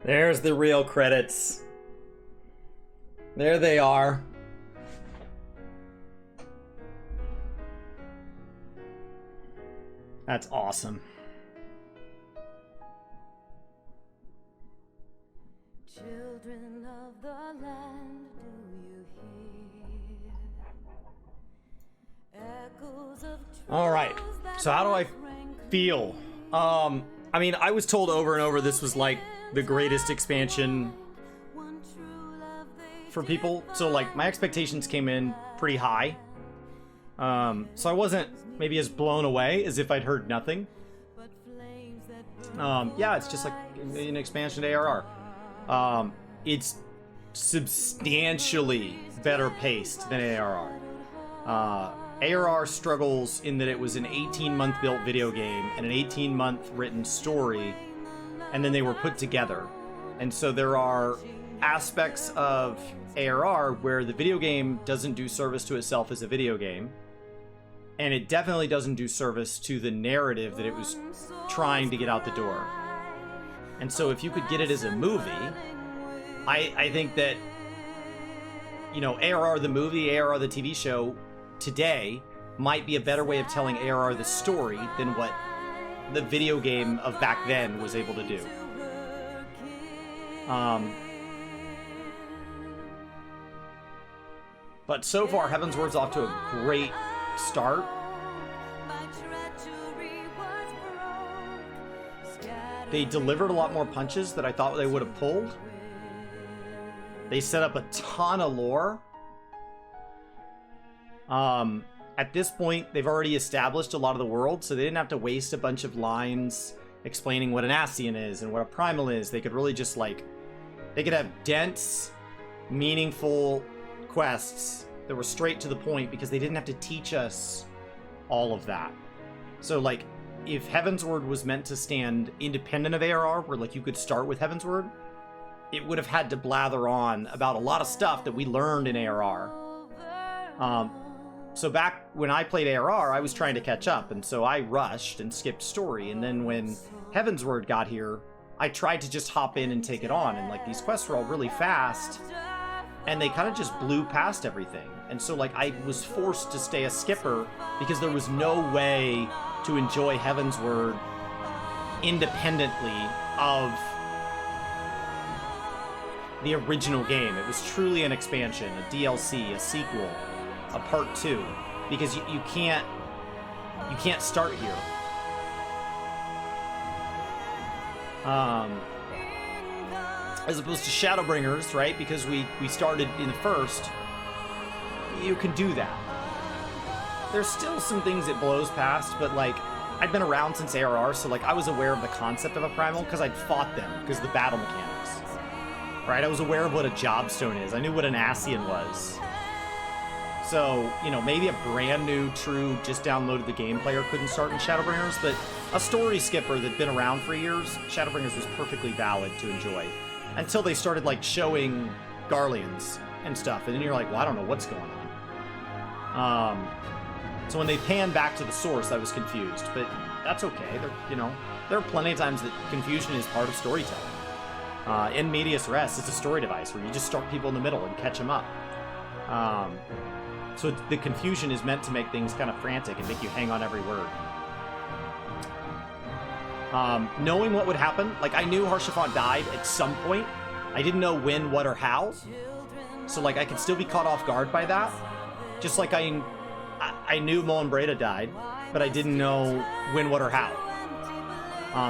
There's the real credits. There they are. That's awesome. Children of the land, do you hear? Echoes of All right. So how do I feel? I mean, I was told over and over this was like the greatest expansion for people. So like my expectations came in pretty high. So I wasn't maybe as blown away as if I'd heard nothing. Yeah, it's just like an expansion to ARR. It's substantially better paced than ARR. ARR struggles in that it was an 18-month built video game and an 18-month written story, and then they were put together. And so there are aspects of ARR where the video game doesn't do service to itself as a video game, and it definitely doesn't do service to the narrative that it was trying to get out the door. And so if you could get it as a movie, I think that, you know, ARR the movie, ARR the TV show today might be a better way of telling ARR the story than what the video game of back then was able to do. But so far, Heavensward's off to a great start. They delivered a lot more punches that I thought they would have pulled. They set up a ton of lore. At this point, they've already established a lot of the world, so they didn't have to waste a bunch of lines explaining what an Ascian is and what a Primal is. They could really just, like, they could have dense, meaningful quests that were straight to the point because they didn't have to teach us all of that. So, like, if Heavensward was meant to stand independent of ARR, where, like, you could start with Heavensward, it would have had to blather on about a lot of stuff that we learned in ARR. So back when I played ARR, I was trying to catch up, and so I rushed and skipped story, and then when Heavensward got here, I tried to just hop in and take it on, and like these quests were all really fast, and they kind of just blew past everything. And so like I was forced to stay a skipper because there was no way to enjoy Heavensward independently of the original game. It was truly an expansion, a DLC, a sequel, a part 2, because you can't start here. As opposed to Shadowbringers, right? Because we started in the first. You can do that. There's still some things it blows past, but like I'd been around since ARR, so like I was aware of the concept of a primal because I'd fought them because of the battle mechanics. Right? I was aware of what a jobstone is. I knew what an Ascian was. So, you know, maybe a brand new, true, just downloaded the game player couldn't start in Shadowbringers, but a story skipper that'd been around for years, Shadowbringers was perfectly valid to enjoy. Until they started, like, showing Garleans and stuff, and then you're like, well, I don't know what's going on. So when they panned back to the source, I was confused, but that's okay. There are plenty of times that confusion is part of storytelling. In medias res, it's a story device where you just start people in the middle and catch them up. So the confusion is meant to make things kind of frantic and make you hang on every word. Knowing what would happen, like I knew Haurchefant died at some point. I didn't know when, what, or how. So like I could still be caught off guard by that. Just like I knew Moen Breda died, but I didn't know when, what, or how.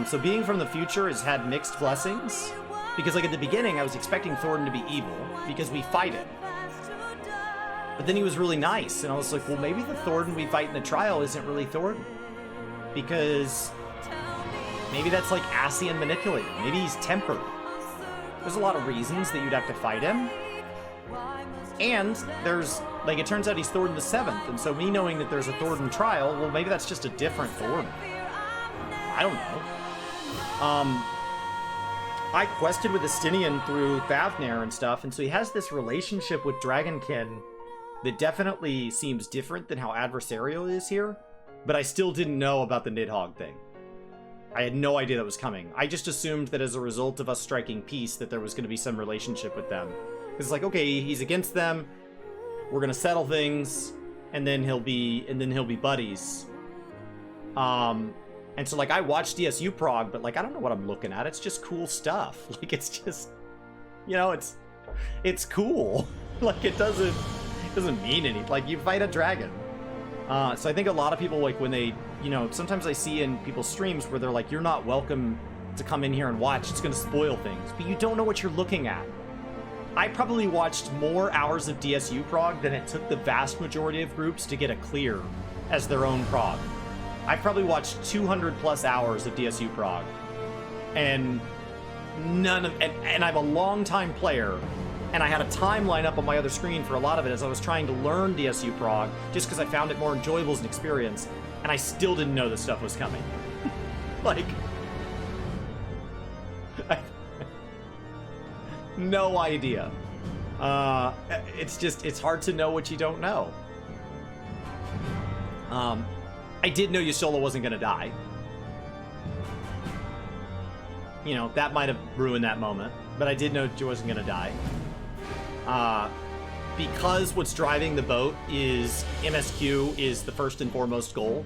So being from the future has had mixed blessings. Because like at the beginning, I was expecting Thornton to be evil because we fight him. But then he was really nice, and I was like, well, maybe the Thornton we fight in the trial isn't really Thornton. Because maybe that's like Ascian manipulated. Maybe he's tempered. There's a lot of reasons that you'd have to fight him. And there's, like, it turns out he's Thornton the 7th, and so me knowing that there's a Thornton trial, well, maybe that's just a different Thornton. I don't know. I quested with Estinian through Fafnir and stuff, and so he has this relationship with Dragonkin that definitely seems different than how adversarial it is here, but I still didn't know about the Nidhogg thing. I had no idea that was coming. I just assumed that as a result of us striking peace that there was going to be some relationship with them. It's like, okay, he's against them. We're going to settle things, and then he'll be buddies. And so like I watched DSU prog, but like I don't know what I'm looking at. It's just cool stuff. Like it's just, you know, it's cool. Like it doesn't mean anything. Like you fight a dragon. So I think a lot of people, like when they, you know, sometimes I see in people's streams where they're like, you're not welcome to come in here and watch. It's going to spoil things. But you don't know what you're looking at. I probably watched more hours of DSU prog than it took the vast majority of groups to get a clear as their own prog. I probably watched 200 plus hours of DSU prog. And and I'm a long time player. And I had a timeline up on my other screen for a lot of it as I was trying to learn DSU prog, just because I found it more enjoyable as an experience, and I still didn't know this stuff was coming. Like, no idea. It's hard to know what you don't know. I did know Ysola wasn't going to die. You know, that might have ruined that moment, but I did know she wasn't going to die. Because what's driving the boat is MSQ is the first and foremost goal.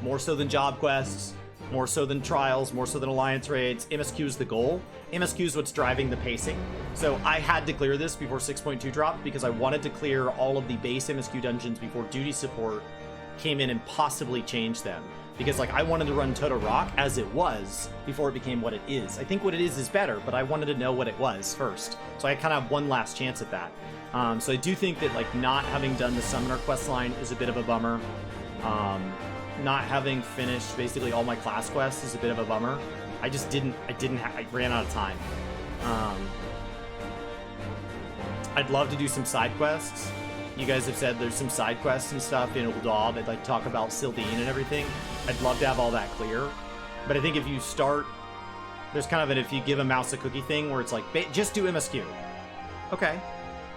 More so than job quests, more so than trials, more so than alliance raids. MSQ is the goal. MSQ is what's driving the pacing. So I had to clear this before 6.2 dropped because I wanted to clear all of the base MSQ dungeons before duty support came in and possibly changed them. Because like I wanted to run Toto Rock as it was before it became what it is. I think what it is better, but I wanted to know what it was first. So I kind of have one last chance at that. So I do think that like not having done the Summoner quest line is a bit of a bummer. Not having finished basically all my class quests is a bit of a bummer. I ran out of time. I'd love to do some side quests. You guys have said there's some side quests and stuff in Ul'dah that like talk about Sildine and everything. I'd love to have all that clear. But I think if you start, there's kind of an if you give a mouse a cookie thing where it's like, just do MSQ. Okay.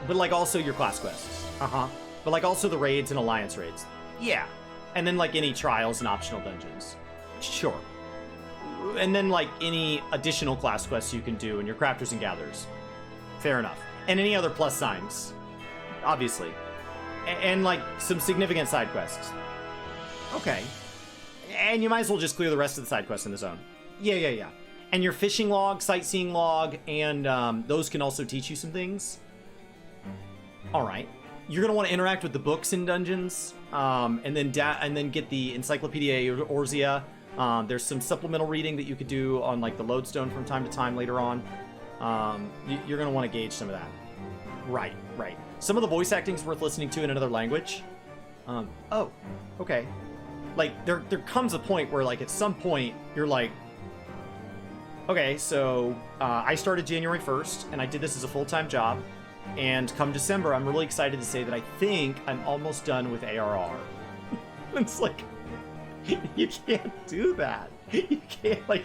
But like also your class quests. But like also the raids and alliance raids. Yeah. And then like any trials and optional dungeons. Sure. And then like any additional class quests you can do in your crafters and gatherers. Fair enough. And any other plus signs. Obviously. And like some significant side quests. Okay. And you might as well just clear the rest of the side quests in the zone. Yeah. And your fishing log, sightseeing log, and those can also teach you some things. Alright. You're going to want to interact with the books in dungeons, and then get the Encyclopedia Orzia. There's some supplemental reading that you could do on like the lodestone from time to time later on. You're going to want to gauge some of that. Right. Some of the voice acting is worth listening to in another language. Oh, okay. Like, there comes a point where, like, at some point, you're like, okay, so I started January 1st, and I did this as a full-time job, and come December, I'm really excited to say that I think I'm almost done with ARR. It's like, you can't do that. You can't, like...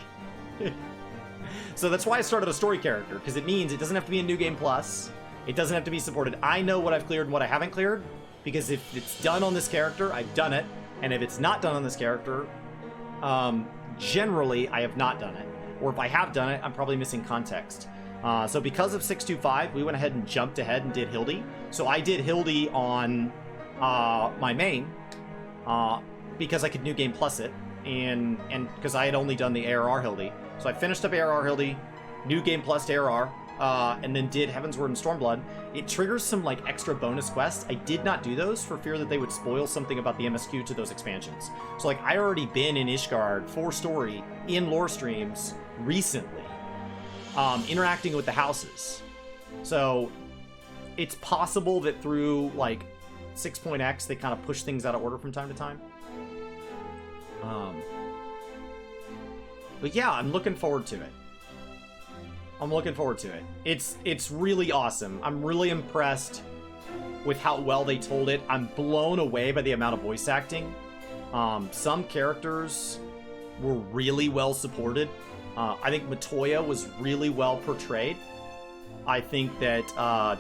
So that's why I started a story character, because it means it doesn't have to be a New Game Plus. It doesn't have to be supported. I know what I've cleared and what I haven't cleared, because if it's done on this character, I've done it. And if it's not done on this character, generally I have not done it. Or if I have done it, I'm probably missing context. So because of 625, we went ahead and jumped ahead and did Hildy. So I did Hildy on my main, because I could New Game Plus it, and because I had only done the ARR Hildy. So I finished up ARR Hildy, New Game Plus to ARR, and then did Heavensward and Stormblood. It triggers some like extra bonus quests. I did not do those for fear that they would spoil something about the MSQ to those expansions. So like I already been in Ishgard for story in lore streams recently, interacting with the houses. So it's possible that through like 6.x they kind of push things out of order from time to time. But yeah, I'm looking forward to it. It's really awesome. I'm really impressed with how well they told it. I'm blown away by the amount of voice acting. Some characters were really well supported. I think Matoya was really well portrayed. I think that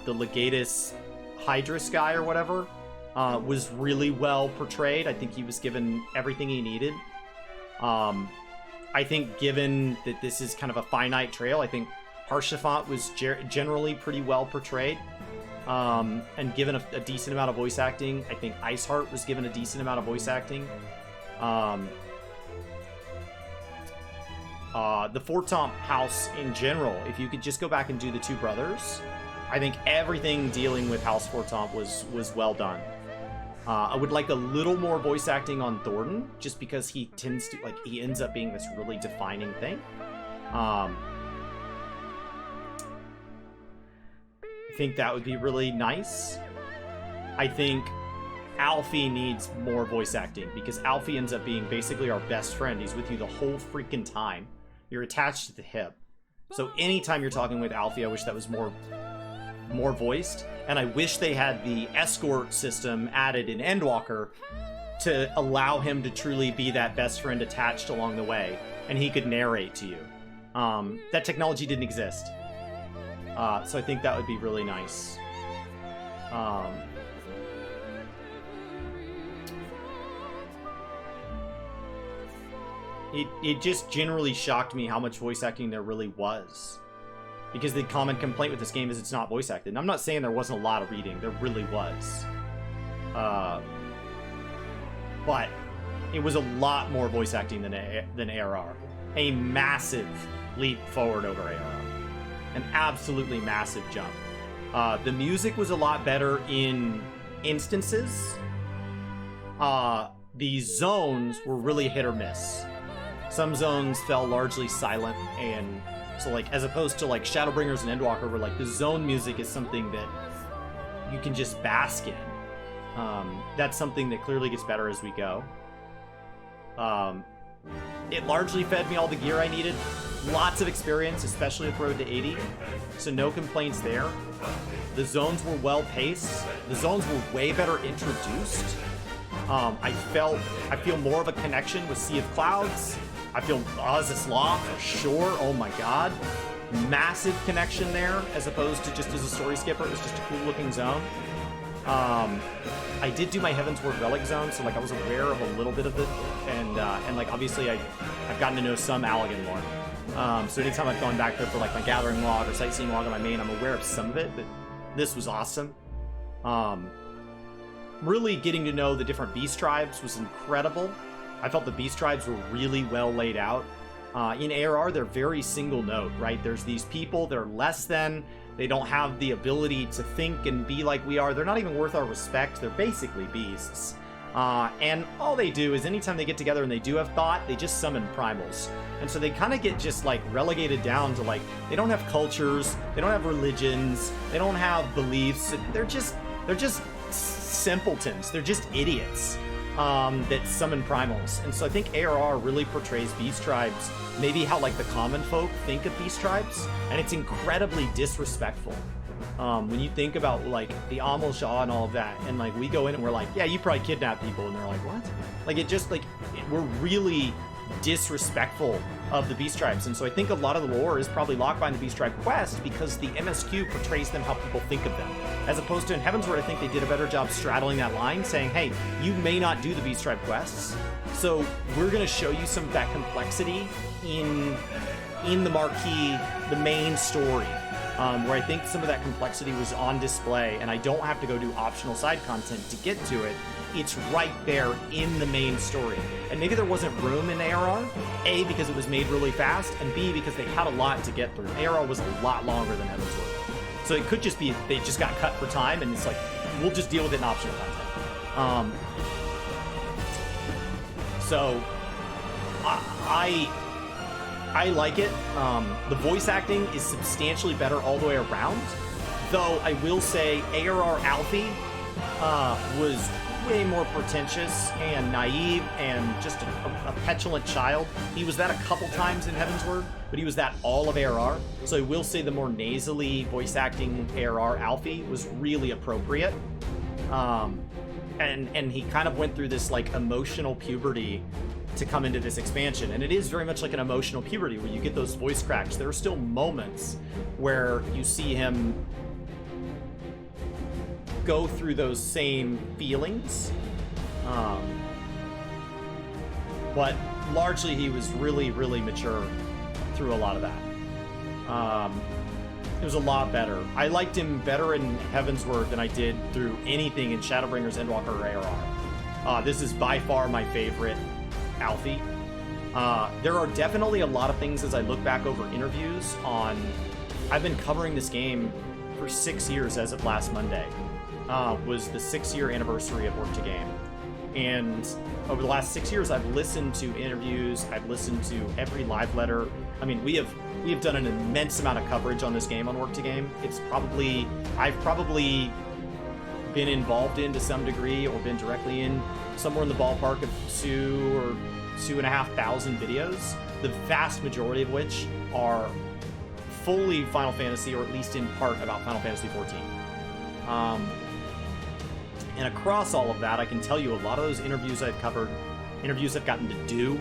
the Legatus Hydrus guy or whatever was really well portrayed. I think he was given everything he needed. I think given that this is kind of a finite trail, I think Haurchefant was generally pretty well portrayed. And given a decent amount of voice acting. I think Iceheart was given a decent amount of voice acting. The Fortomp house in general, if you could just go back and do the two brothers, I think everything dealing with House Fortomp was well done. I would like a little more voice acting on Thornton, just because he tends to, like, he ends up being this really defining thing. I think that would be really nice. I think Alfie needs more voice acting, because Alfie ends up being basically our best friend. He's with you the whole freaking time. You're attached to the hip. So anytime you're talking with Alfie, I wish that was more voiced. And I wish they had the escort system added in Endwalker to allow him to truly be that best friend attached along the way, and he could narrate to you. That technology didn't exist. So I think that would be really nice. It just generally shocked me how much voice acting there really was. Because the common complaint with this game is it's not voice acted. And I'm not saying there wasn't a lot of reading. There really was. But it was a lot more voice acting than ARR. A massive leap forward over ARR. An absolutely massive jump. The music was a lot better in instances. The zones were really hit or miss. Some zones fell largely silent, and so, like, as opposed to like Shadowbringers and Endwalker, where like the zone music is something that you can just bask in. That's something that clearly gets better as we go. It largely fed me all the gear I needed. Lots of experience, especially with Road to 80. So no complaints there. The zones were well paced. The zones were way better introduced. I feel more of a connection with Sea of Clouds. I feel Oz's Law for sure. Oh my god. Massive connection there, as opposed to just as a story skipper. It was just a cool looking zone. I did do my Heavensward Relic zone, so like I was aware of a little bit of it, and like obviously I've gotten to know some Allegan lore. So anytime I've gone back there for like my gathering log or sightseeing log on my main, I'm aware of some of it, but this was awesome. Really getting to know the different beast tribes was incredible. I felt the beast tribes were really well laid out. In ARR, they're very single note, right? There's these people, they're less than, they don't have the ability to think and be like we are. They're not even worth our respect. They're basically beasts. And all they do is anytime they get together and they do have thought, they just summon primals. And so they kind of get just like relegated down to like, they don't have cultures, they don't have religions, they don't have beliefs. They're just simpletons. They're just idiots. That summon primals. And so I think ARR really portrays beast tribes, maybe how like the common folk think of beast tribes, and it's incredibly disrespectful. When you think about like the Amal Shah and all of that, and like we go in and we're like, yeah, you probably kidnap people, and they're like, what? Like it just like, we're really disrespectful of the beast tribes. And so I think a lot of the lore is probably locked behind the beast tribe quest because the MSQ portrays them how people think of them, as opposed to in Heavensward. I think they did a better job straddling that line, saying, hey, you may not do the beast tribe quests, so we're going to show you some of that complexity in the marquee, the main story, where I think some of that complexity was on display, and I don't have to go do optional side content to get to it. It's right there in the main story. And maybe there wasn't room in ARR, A, because it was made really fast, and B, because they had a lot to get through. ARR was a lot longer than Heavensward. So it could just be they just got cut for time, and it's like, we'll just deal with it in optional content. So I like it. The voice acting is substantially better all the way around, though I will say ARR Alfie was way more pretentious and naive and just a petulant child. He was that a couple times in Heavensward, but he was that all of ARR. So I will say the more nasally voice acting ARR Alfie was really appropriate. And he kind of went through this like emotional puberty to come into this expansion, and it is very much like an emotional puberty where you get those voice cracks. There are still moments where you see him go through those same feelings, but largely he was really, really mature through a lot of that. It was a lot better. I liked him better in Heavensward than I did through anything in Shadowbringers, Endwalker, or ARR. This is by far my favorite Alfie. There are definitely a lot of things as I look back over interviews on... I've been covering this game for 6 years as of last Monday. Was the 6-year anniversary of Work to Game. And over the last 6 years, I've listened to interviews, I've listened to every live letter. I mean, we have done an immense amount of coverage on this game on Work to Game. I've probably been involved in to some degree or been directly in somewhere in the ballpark of 2 or 2,500 videos, the vast majority of which are fully Final Fantasy, or at least in part about Final Fantasy XIV. And across all of that, I can tell you a lot of those interviews I've covered, interviews I've gotten to do,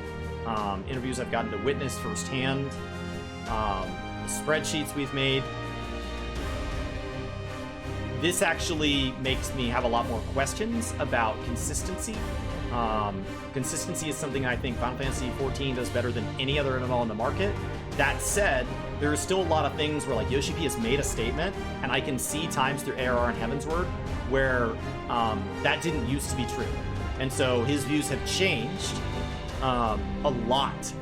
interviews I've gotten to witness firsthand, spreadsheets we've made. This actually makes me have a lot more questions about consistency. Consistency is something I think Final Fantasy XIV does better than any other MMO on the market. That said, there are still a lot of things where like Yoshi P has made a statement, and I can see times through ARR and Heavensward where that didn't used to be true. And so his views have changed a lot.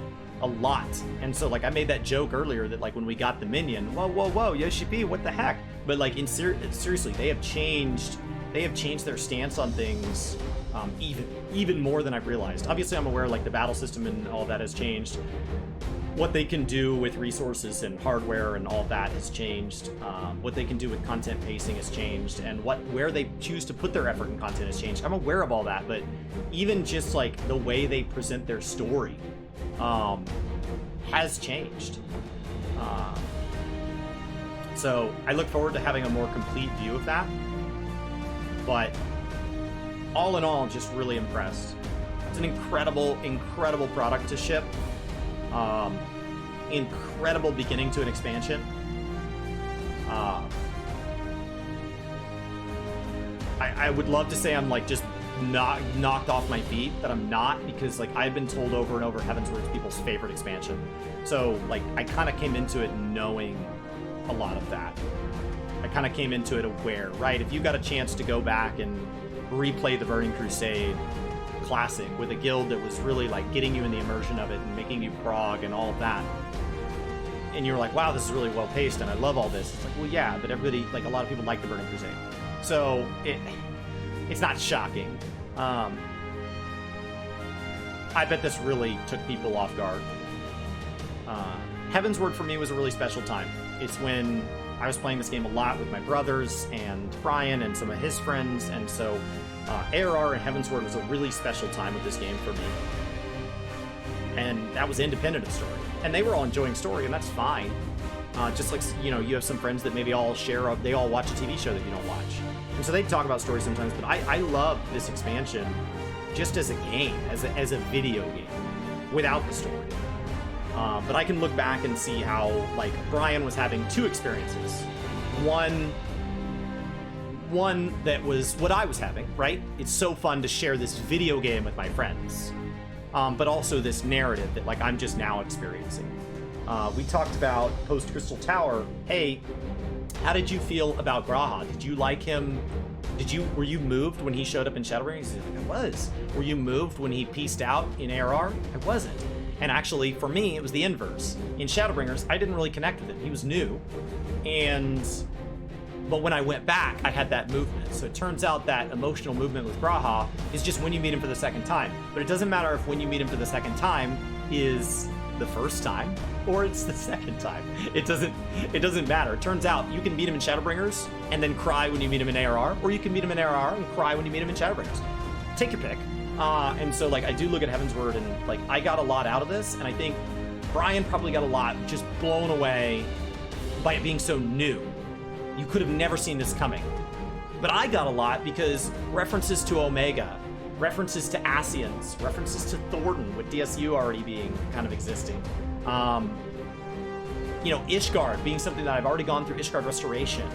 And so like I made that joke earlier that like when we got the minion, whoa, Yoshi P, what the heck? But like seriously, they have changed their stance on things even more than I've realized. Obviously, I'm aware like the battle system and all that has changed. What they can do with resources and hardware and all that has changed. What they can do with content pacing has changed, and where they choose to put their effort in content has changed. I'm aware of all that, but even just like the way they present their story has changed. So I look forward to having a more complete view of that. But all in all, I'm just really impressed. It's an incredible product to ship. Incredible beginning to an expansion. I would love to say I'm like just knocked off my feet, but I'm not, because like I've been told over and over Heavensward's people's favorite expansion. So like I kind of came into it knowing a lot of that. I kind of came into it aware, right? If you got a chance to go back and replay the Burning Crusade Classic with a guild that was really like getting you in the immersion of it and making you prog and all of that, and you're like, wow, this is really well paced and I love all this. It's like, well, yeah, but everybody, like a lot of people like the Burning Crusade. So it's not shocking. I bet this really took people off guard. Heavensward for me was a really special time. It's when I was playing this game a lot with my brothers and Brian and some of his friends, and so ARR and Heavensward was a really special time with this game for me. And that was independent of story. And they were all enjoying story, and that's fine. Just like, you know, you have some friends that maybe they all watch a TV show that you don't watch. And so they talk about story sometimes, but I love this expansion just as a game, as a video game, without the story. But I can look back and see how, like, Brian was having two experiences. One that was what I was having, right? It's so fun to share this video game with my friends. But also this narrative that, like, I'm just now experiencing. We talked about post-Crystal Tower. Hey, how did you feel about Graha? Did you like him? Were you moved when he showed up in Shadowbringers? He's like, I was. Were you moved when he pieced out in ARR? I wasn't. And actually, for me, it was the inverse. In Shadowbringers, I didn't really connect with him. He was new. But when I went back, I had that movement. So it turns out that emotional movement with Graha is just when you meet him for the second time. But it doesn't matter if when you meet him for the second time is the first time or it's the second time. It doesn't matter. It turns out you can meet him in Shadowbringers and then cry when you meet him in ARR, or you can meet him in ARR and cry when you meet him in Shadowbringers. Take your pick. And so, like, I do look at Heavensward and, like, I got a lot out of this, and I think Brian probably got a lot just blown away by it being so new. You could have never seen this coming. But I got a lot because references to Omega, references to Ascians, references to Thornton, with DSU already being kind of existing. You know, Ishgard being something that I've already gone through, Ishgard Restoration.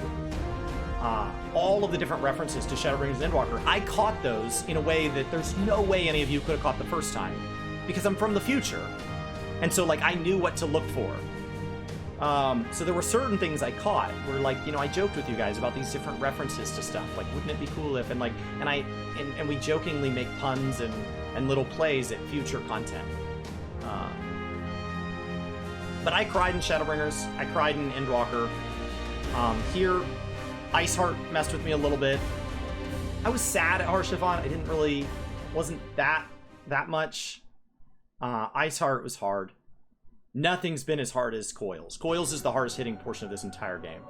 All of the different references to Shadowbringers and Endwalker, I caught those in a way that there's no way any of you could have caught the first time. because I'm from the future. And so, like, I knew what to look for. So there were certain things I caught where, like, you know, I joked with you guys about these different references to stuff. Like, wouldn't it be cool if, and like, and we jokingly make puns and little plays at future content. But I cried in Shadowbringers. I cried in Endwalker. Here, Iceheart messed with me a little bit. I was sad at Harshavon. I didn't really, wasn't that much. Iceheart was hard. Nothing's been as hard as Coils. Coils is the hardest hitting portion of this entire game.